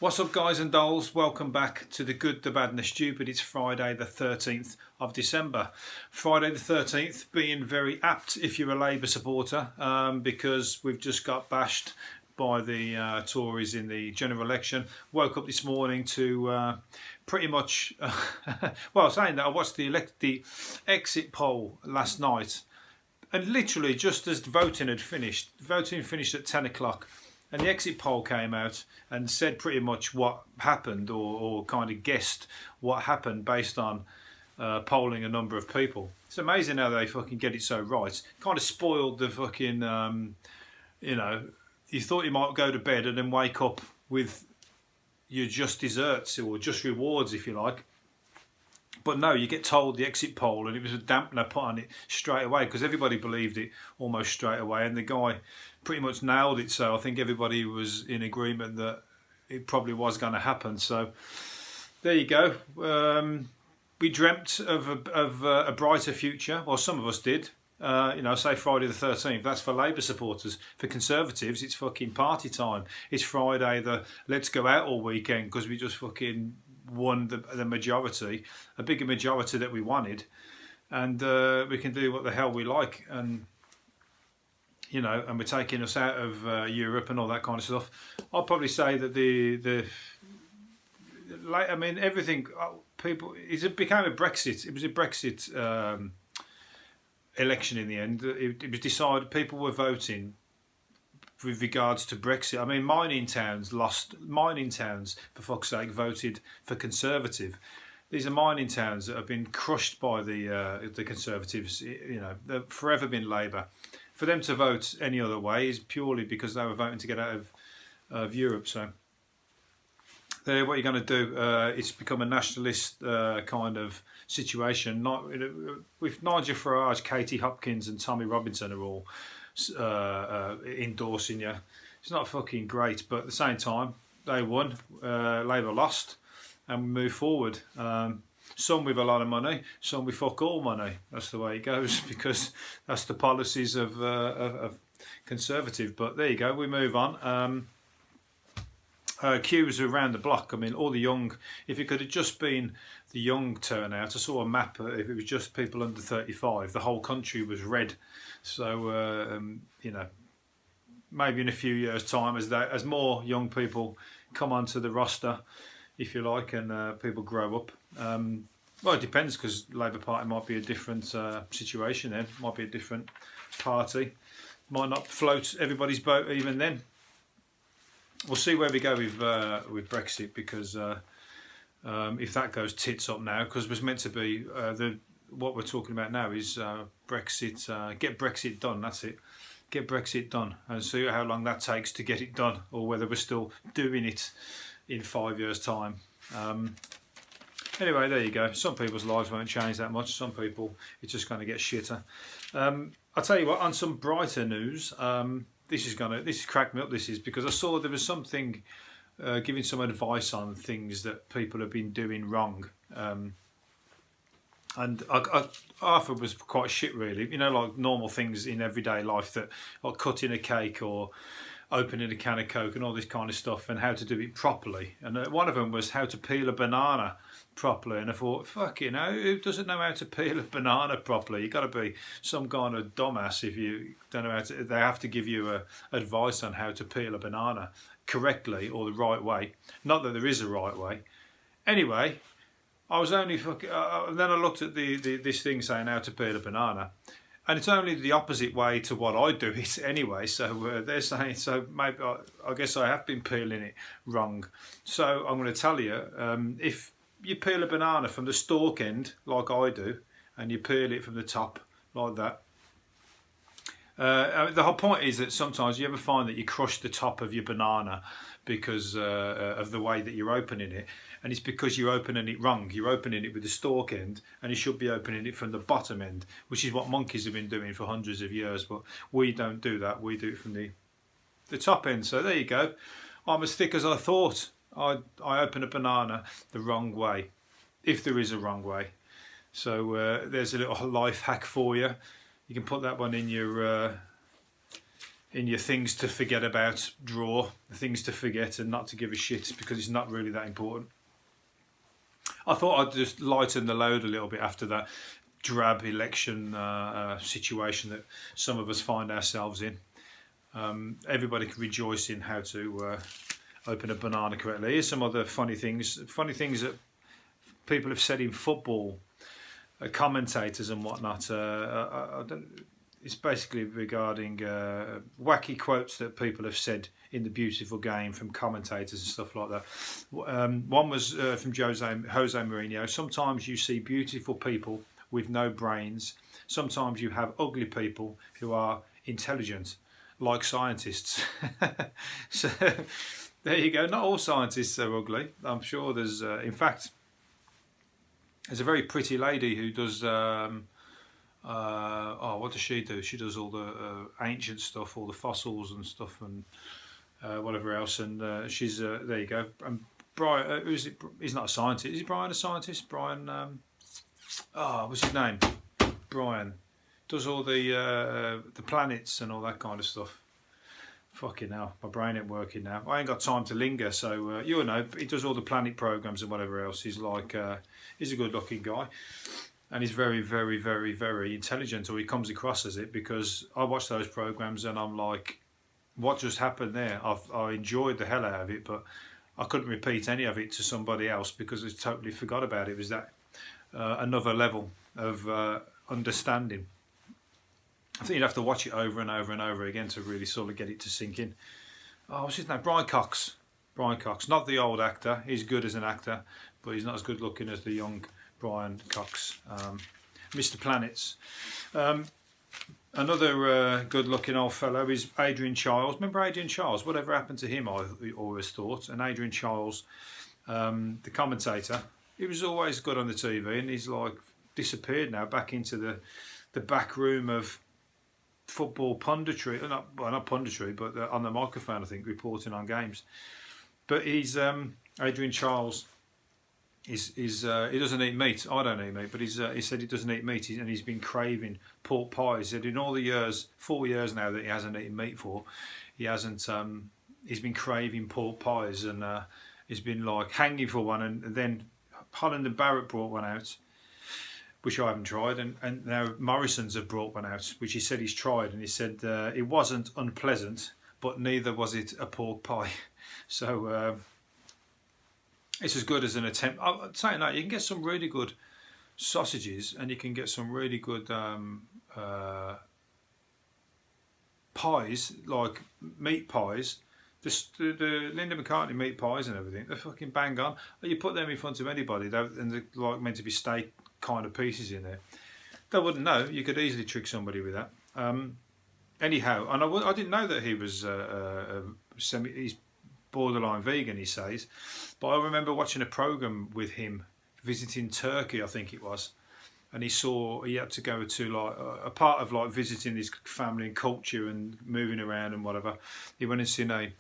What's up, guys and dolls? Welcome back to the good, the bad and the stupid. It's Friday the 13th of December. Friday the 13th being very apt if you're a Labour supporter, because we've just got bashed by the Tories in the general election. Woke up this morning to pretty much, well, saying that I watched the exit poll last night, and literally just as voting finished at 10 o'clock. And the exit poll came out and said pretty much what happened, or kind of guessed what happened based on polling a number of people. It's amazing how they fucking get it so right. Kind of spoiled the fucking, you thought you might go to bed and then wake up with your just desserts or just rewards, if you like. But no, you get told the exit poll, and it was a dampener put on it straight away because everybody believed it almost straight away, and the guy pretty much nailed it. So I think everybody was in agreement that it probably was going to happen. So there you go. We dreamt of a brighter future, or some of us did. Say Friday the 13th. That's for Labour supporters. For Conservatives, it's fucking party time. It's Friday the let's go out all weekend because we just fucking won the majority, a bigger majority that we wanted, and we can do what the hell we like, and and we're taking us out of Europe and all that kind of stuff. I'll probably say that everything people it became a Brexit. It was a Brexit election in the end. It was decided people were voting with regards to Brexit. I mean, mining towns, for fuck's sake, voted for Conservative. These are mining towns that have been crushed by the Conservatives. They've forever been Labour. For them to vote any other way is purely because they were voting to get out of Europe. So, there, what you're going to do? It's become a nationalist kind of situation. Not with Nigel Farage, Katie Hopkins, and Tommy Robinson are all endorsing you. It's not fucking great, but at the same time they won, Labour lost, and we move forward. Some with a lot of money, some with fuck all money. That's the way it goes because that's the policies of Conservative. But there you go, we move on. Queues around the block. I mean, all the young, if it could have just been the young turnout, I saw a map, if it was just people under 35, the whole country was red. So, maybe in a few years' time, as more young people come onto the roster, if you like, and people grow up. Well, it depends, because Labour Party might be a different situation then, might be a different party. Might not float everybody's boat even then. We'll see where we go with Brexit, because if that goes tits up now, because it was meant to be what we're talking about now is Brexit. Get Brexit done. That's it. Get Brexit done, and see how long that takes to get it done, or whether we're still doing it in 5 years' time. Anyway, there you go. Some people's lives won't change that much. Some people, it's just going to get shitter. I'll tell you what. On some brighter news. This is cracked me up. This is because I saw there was something giving some advice on things that people have been doing wrong, and I thought it was quite shit, really. Like normal things in everyday life, that like cutting a cake or opening a can of Coke and all this kind of stuff, and how to do it properly. And one of them was how to peel a banana properly, and I thought, fuck, who doesn't know how to peel a banana properly? You've got to be some kind of dumbass if you don't know how to. They have to give you advice on how to peel a banana correctly, or the right way. Not that there is a right way. Anyway, I was only fucking. Then I looked at this thing saying how to peel a banana, and it's only the opposite way to what I do it anyway. So they're saying, so maybe I guess I have been peeling it wrong. So I'm going to tell you, if you peel a banana from the stalk end, like I do, and you peel it from the top, like that. The whole point is that sometimes you ever find that you crush the top of your banana because of the way that you're opening it. And it's because you're opening it wrong. You're opening it with the stalk end, and you should be opening it from the bottom end, which is what monkeys have been doing for hundreds of years. But we don't do that. We do it from the top end. So there you go. I'm as thick as I thought. I open a banana the wrong way, if there is a wrong way. So there's a little life hack for you. You can put that one in your in your things to forget about drawer, the things to forget and not to give a shit because it's not really that important. I thought I'd just lighten the load a little bit after that drab election situation that some of us find ourselves in. Everybody can rejoice in how to open a banana correctly. Here's some other funny things that people have said in football, commentators and whatnot. It's basically regarding wacky quotes that people have said in the beautiful game from commentators and stuff like that. One was from Jose Mourinho. Sometimes you see beautiful people with no brains. Sometimes you have ugly people who are intelligent, like scientists. So there you go. Not all scientists are ugly. I'm sure there's, in fact, there's a very pretty lady who does. What does she do? She does all the ancient stuff, all the fossils and stuff, and whatever else. And she's there. You go. And Brian, who's it? He's not a scientist. Is he Brian a scientist? Brian. What's his name? Brian does all the planets and all that kind of stuff. Fucking hell, my brain ain't working now. I ain't got time to linger, so you'll know. He does all the planet programs and whatever else. He's like, he's a good-looking guy, and he's very, very, very, very intelligent, or he comes across as it, because I watch those programs and I'm like, what just happened there? I enjoyed the hell out of it, but I couldn't repeat any of it to somebody else because I totally forgot about it. It was that another level of understanding. I think you'd have to watch it over and over and over again to really sort of get it to sink in. Oh, what's his name? Brian Cox. Brian Cox. Not the old actor. He's good as an actor, but he's not as good looking as the young Brian Cox. Mr. Planets. Another good looking old fellow is Adrian Chiles. Remember Adrian Chiles? Whatever happened to him, I always thought. And Adrian Chiles, the commentator, he was always good on the TV, and he's like disappeared now, back into the back room of football punditry, not punditry, but on the microphone, I think, reporting on games. But he's Adrian Chiles. He doesn't eat meat. I don't eat meat, but he said he doesn't eat meat, and he's been craving pork pie. He said in all the years, 4 years now that he hasn't eaten meat for, he hasn't. He's been craving pork pies, and he's been like hanging for one, and then Holland and Barrett brought one out, which I haven't tried, and now Morrison's have brought one out, which he said he's tried, and he said it wasn't unpleasant, but neither was it a pork pie. So it's as good as an attempt. I'm saying that you can get some really good sausages, and you can get some really good pies, like meat pies. The Linda McCartney meat pies and everything, they're fucking bang on. You put them in front of anybody, and they're like meant to be steak kind of pieces in there. They wouldn't know. You could easily trick somebody with that. Anyhow, and I didn't know that he was he's borderline vegan, he says. But I remember watching a program with him visiting Turkey, I think it was, and he had to go to like a part of like visiting his family and culture and moving around and whatever. He went and seen a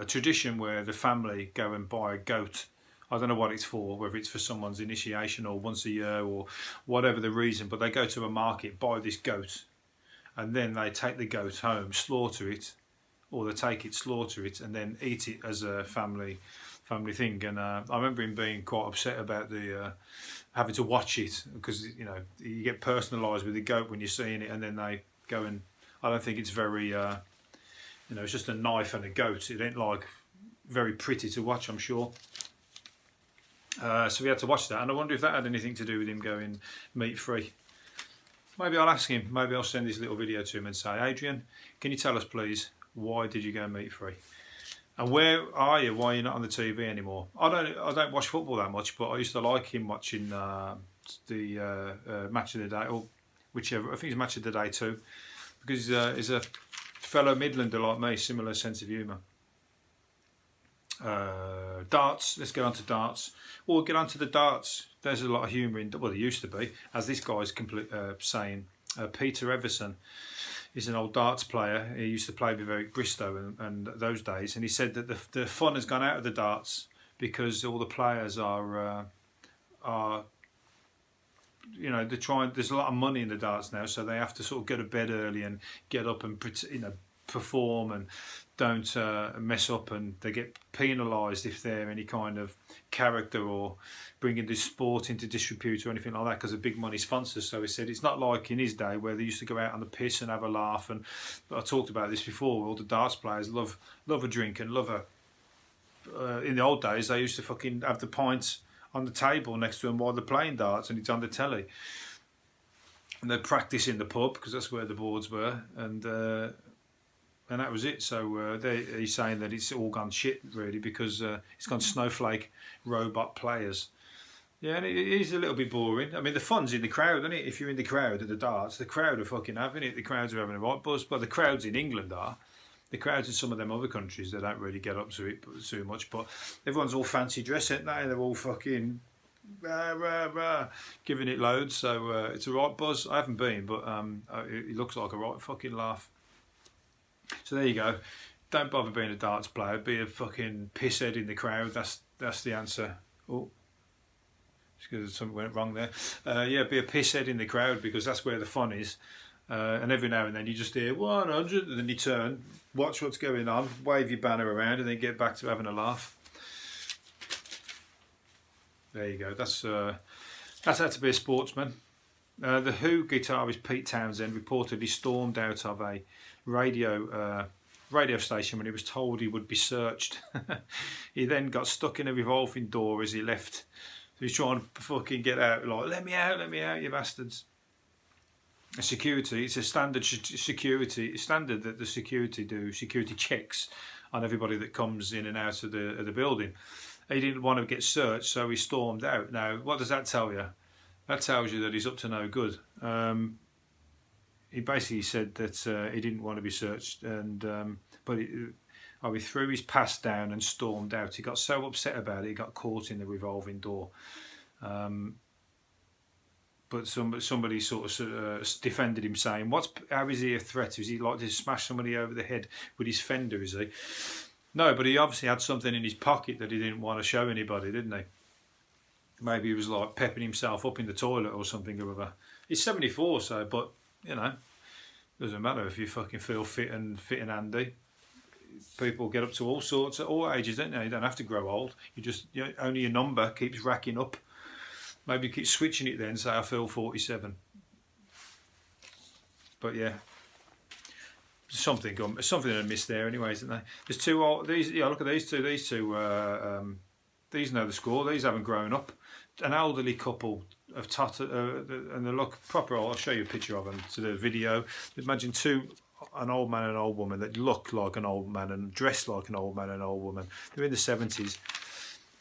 tradition where the family go and buy a goat. I don't know what it's for, whether it's for someone's initiation or once a year or whatever the reason, but they go to a market, buy this goat, and then they take the goat home, slaughter it, or they take it, slaughter it, and then eat it as a family thing. And I remember him being quite upset about the having to watch it, because you know you get personalised with the goat when you're seeing it, and then they go and I don't think it's very it's just a knife and a goat. It ain't like very pretty to watch, I'm sure. So we had to watch that, and I wonder if that had anything to do with him going meat free. Maybe I'll ask him. Maybe I'll send this little video to him and say, Adrian, can you tell us please, why did you go meat free? And where are you? Why are you not on the TV anymore? I don't watch football that much, but I used to like him watching the Match of the Day, or whichever. I think it's Match of the Day too, because he's a fellow Midlander like me, similar sense of humour. Darts. Let's get on to darts. Well, we'll get on to the darts. There's a lot of humour in. Well, there used to be, as this guy's saying. Peter Everson is an old darts player. He used to play with Eric Bristow and those days, and he said that the fun has gone out of the darts because all the players are you know, they're trying. There's a lot of money in the darts now, so they have to sort of go to bed early and get up and, you know, perform and don't mess up, and they get penalised if they're any kind of character or bringing this sport into disrepute or anything like that, because of big money sponsors. So he said it's not like in his day where they used to go out on the piss and have a laugh. And I talked about this before. All the darts players love a drink and love a. In the old days, they used to fucking have the pints on the table next to them while they're playing darts, and it's on the telly. And they'd practice in the pub because that's where the boards were, and that was it. So he's saying that it's all gone shit really, because it's gone snowflake robot players. Yeah, and it is a little bit boring. I mean, the fun's in the crowd, isn't it? If you're in the crowd at the darts, the crowd are fucking having it. The crowds are having a right buzz. But the crowds in England are. The crowds in some of them other countries, they don't really get up to it too much. But everyone's all fancy dress, aren't they? They're all fucking rah, rah, rah, giving it loads. So it's a right buzz. I haven't been, but it looks like a right fucking laugh. So there you go. Don't bother being a darts player. Be a fucking pisshead in the crowd. That's the answer. Oh, just because something went wrong there. Yeah, be a pisshead in the crowd, because that's where the fun is. And every now and then you just hear 100, and then you turn, watch what's going on, wave your banner around, and then get back to having a laugh. There you go. That's how to be a sportsman. The Who guitarist Pete Townsend reportedly stormed out of a radio station when he was told he would be searched. He then got stuck in a revolving door as he left. So he's trying to fucking get out, like, let me out, you bastards. Security, it's a standard standard that the security do security checks on everybody that comes in and out of the building. He didn't want to get searched, so he stormed out. Now, what does that tell you? That tells you that he's up to no good. He basically said that he didn't want to be searched, and but he threw his pass down and stormed out. He got so upset about it, he got caught in the revolving door. But somebody sort of defended him, saying, how is he a threat? Is he like to smash somebody over the head with his fender, is he? No, but he obviously had something in his pocket that he didn't want to show anybody, didn't he? Maybe he was like pepping himself up in the toilet or something or other. He's 74, so, but, you know, doesn't matter if you fucking feel fit and handy. People get up to all sorts at all ages, don't they? You don't have to grow old. Only your number keeps racking up. Maybe keep switching it then, say I feel 47. But yeah, something I missed there anyway, isn't there? There's two old, these, yeah, look at these two. These know the score. These haven't grown up. An elderly couple of and they look proper. I'll show you a picture of them to the video. Imagine an old man and an old woman that look like an old man and dress like an old man and an old woman. They're in the 70s.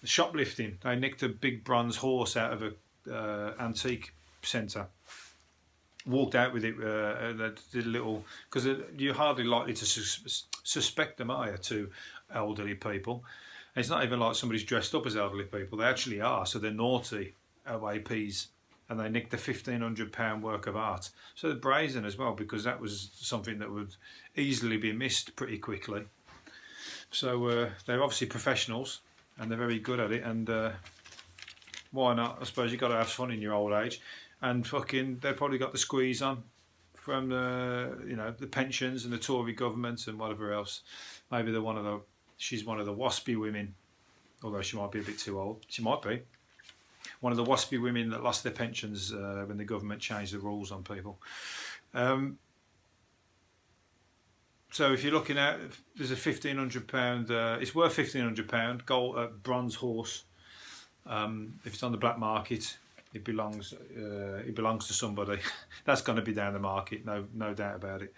Shoplifting. They nicked a big bronze horse out of a antique centre. Walked out with it. They did a little, because you're hardly likely to suspect them, are you, to elderly people? And it's not even like somebody's dressed up as elderly people. They actually are. So they're naughty OAPs, and they nicked a £1,500 work of art. So they're brazen as well, because that was something that would easily be missed pretty quickly. So they're obviously professionals. And they're very good at it, and why not? I suppose you've got to have fun in your old age. And fucking, they've probably got the squeeze on from the pensions and the Tory government and whatever else. Maybe she's one of the waspy women, although she might be a bit too old. She might be one of the waspy women that lost their pensions when the government changed the rules on people. So if you're looking at, there's a £1,500. It's worth £1,500 gold bronze horse. If it's on the black market, it belongs to somebody. That's going to be down the market, no doubt about it.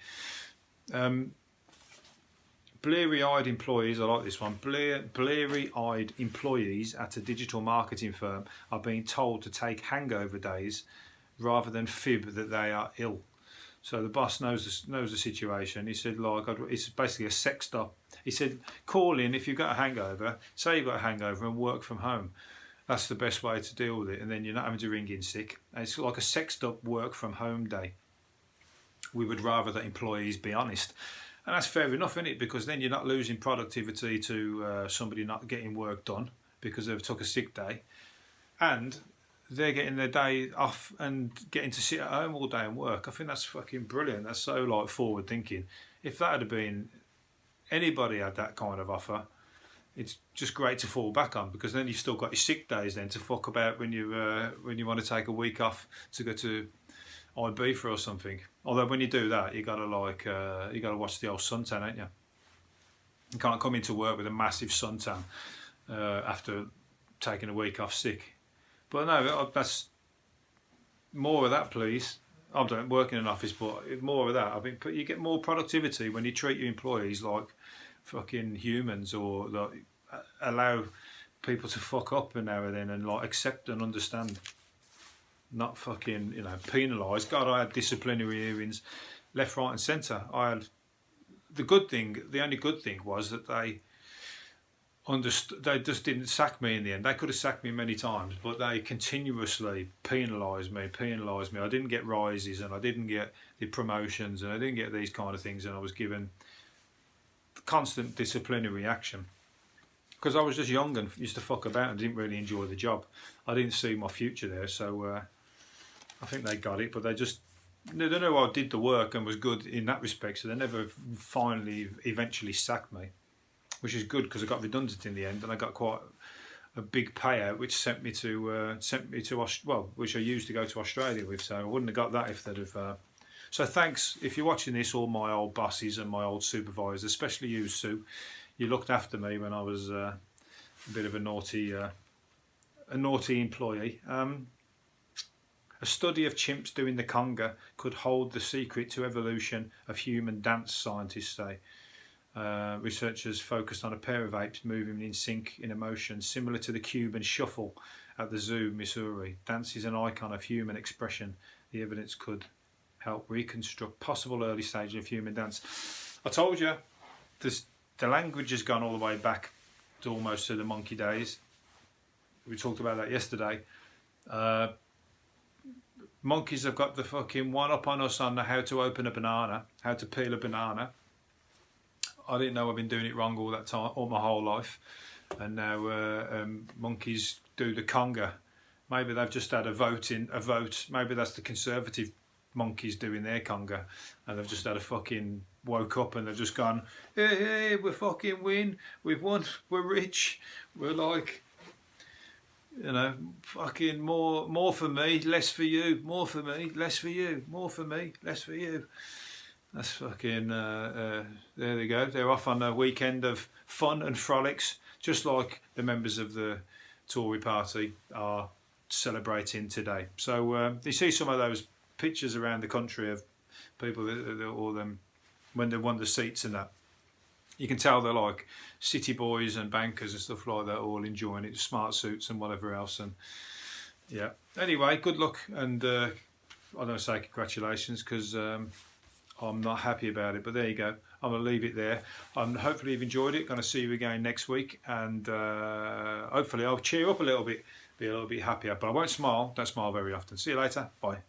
Bleary-eyed employees, I like this one. Bleary-eyed employees at a digital marketing firm are being told to take hangover days rather than fib that they are ill. So the boss knows the situation. He said, like, it's basically a sex stop. He said, call in if you've got a hangover, say you've got a hangover, and work from home. That's the best way to deal with it, and then you're not having to ring in sick. And it's like a sexed up work from home day. We would rather that employees be honest. And that's fair enough, isn't it? Because then you're not losing productivity to somebody not getting work done because they've took a sick day. And they're getting their day off and getting to sit at home all day and work. I think that's fucking brilliant. That's so like forward thinking. If that had been anybody had that kind of offer, it's just great to fall back on, because then you've still got your sick days then to fuck about when you want to take a week off to go to Ibiza or something. Although when you do that, you gotta watch the old suntan, ain't you? You can't come into work with a massive suntan after taking a week off sick. But no, that's more of that, please. I don't work in an office, but more of that. I mean, you get more productivity when you treat your employees like fucking humans, or like allow people to fuck up now and then, and like accept and understand, not fucking penalise. God, I had disciplinary hearings left, right, and centre. I had the only good thing was that they understood. They just didn't sack me in the end. They could have sacked me many times, but they continuously penalised me. I didn't get rises, and I didn't get the promotions, and I didn't get these kind of things, and I was given constant disciplinary action because I was just young and used to fuck about and didn't really enjoy the job. I didn't see my future there, so I think they got it, but they know I did the work and was good in that respect, so they never eventually sacked me, which is good because I got redundant in the end, and I got quite a big payout, which sent me to which I used to go to Australia with. So I wouldn't have got that if they'd have. So thanks if you're watching this, all my old bosses and my old supervisors, especially you, Sue. You looked after me when I was a bit of a naughty employee. A study of chimps doing the conga could hold the secret to evolution of human dance, scientists say. Researchers focused on a pair of apes moving in sync in a motion similar to the Cuban shuffle at the zoo, Missouri. Dance is an icon of human expression. The evidence could help reconstruct possible early stages of human dance. I told you, the language has gone all the way back to almost to the monkey days. We talked about that yesterday. Monkeys have got the fucking one up on us on how to open a banana, how to peel a banana. I didn't know I've been doing it wrong all that time, all my whole life, and now monkeys do the conga. Maybe they've just had a vote. Maybe that's the conservative monkeys doing their conga, and they've just had a fucking woke up and they've just gone, hey, we fucking win, we've won, we're rich, we're like, fucking more for me, less for you, more for me, less for you, more for me, less for you. That's fucking, there they go. They're off on a weekend of fun and frolics, just like the members of the Tory party are celebrating today. So you see some of those pictures around the country of people when they won the seats and that. You can tell they're like city boys and bankers and stuff like that, all enjoying it, smart suits and whatever else. And yeah, anyway, good luck, and I don't say congratulations because I'm not happy about it, but there you go. I'm going to leave it there. Hopefully you've enjoyed it. Going to see you again next week, and hopefully I'll cheer up a little bit, be a little bit happier. But I won't smile. Don't smile very often. See you later. Bye.